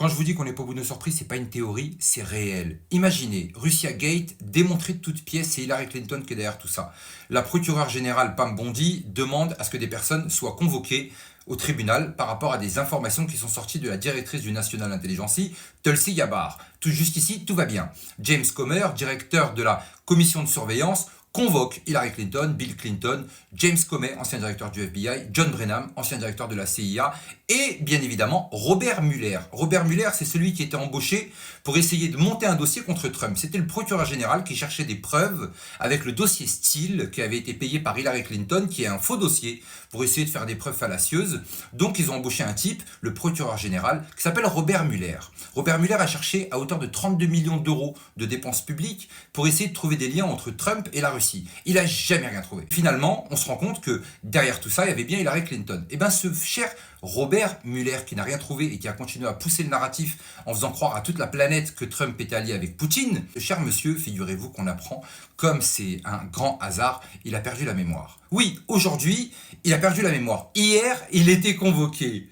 Quand je vous dis qu'on n'est pas au bout de nos surprises, c'est pas une théorie, c'est réel. Imaginez, Russia Gate, démontré de toutes pièces, c'est Hillary Clinton qui est derrière tout ça. La procureure générale Pam Bondi demande à ce que des personnes soient convoquées au tribunal par rapport à des informations qui sont sorties de la directrice du National Intelligence, Tulsi Gabbard. Tout jusqu'ici, tout va bien. James Comer, directeur de la commission de surveillance, convoque Hillary Clinton, Bill Clinton, James Comey, ancien directeur du FBI, John Brennan, ancien directeur de la CIA, et bien évidemment Robert Mueller. Robert Mueller, c'est celui qui était embauché pour essayer de monter un dossier contre Trump. C'était le procureur général qui cherchait des preuves avec le dossier Steele qui avait été payé par Hillary Clinton, qui est un faux dossier pour essayer de faire des preuves fallacieuses. Donc ils ont embauché un type, le procureur général, qui s'appelle Robert Mueller. Robert Mueller a cherché à hauteur de 32 millions d'euros de dépenses publiques pour essayer de trouver des liens entre Trump et la Russie. Il n'a jamais rien trouvé. Finalement, on se rend compte que derrière tout ça, il y avait bien Hillary Clinton. Et bien ce cher Robert Mueller, qui n'a rien trouvé et qui a continué à pousser le narratif en faisant croire à toute la planète que Trump était allié avec Poutine, ce cher monsieur, figurez-vous qu'on apprend, comme c'est un grand hasard, il a perdu la mémoire. Oui, aujourd'hui, il a perdu la mémoire. Hier, il était convoqué.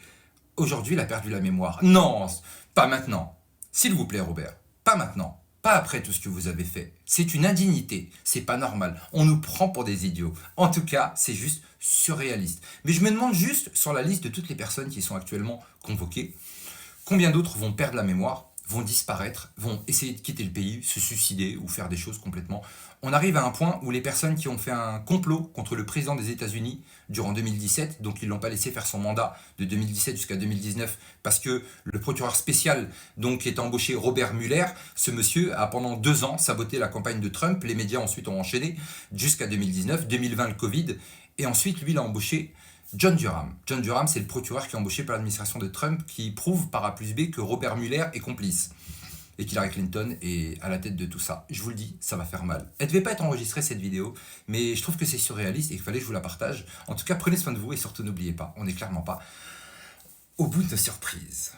Aujourd'hui, il a perdu la mémoire. Non, pas maintenant. S'il vous plaît, Robert, pas maintenant. Pas après tout ce que vous avez fait. C'est une indignité. C'est pas normal. On nous prend pour des idiots. En tout cas, c'est juste surréaliste. Mais je me demande juste, sur la liste de toutes les personnes qui sont actuellement convoquées, combien d'autres vont perdre la mémoire, vont disparaître, vont essayer de quitter le pays, se suicider ou faire des choses complètement. On arrive à un point où les personnes qui ont fait un complot contre le président des États-Unis durant 2017, donc ils ne l'ont pas laissé faire son mandat de 2017 jusqu'à 2019 parce que le procureur spécial donc qui est embauché, Robert Mueller, ce monsieur a pendant 2 ans saboté la campagne de Trump, les médias ensuite ont enchaîné jusqu'à 2019, 2020 le Covid, et ensuite lui il a embauché John Durham. John Durham, c'est le procureur qui est embauché par l'administration de Trump qui prouve par A plus B que Robert Mueller est complice et qu'Hillary Clinton est à la tête de tout ça. Je vous le dis, ça va faire mal. Elle ne devait pas être enregistrée cette vidéo, mais je trouve que c'est surréaliste et qu'il fallait que je vous la partage. En tout cas, prenez soin de vous et surtout n'oubliez pas, on n'est clairement pas au bout de nos surprises.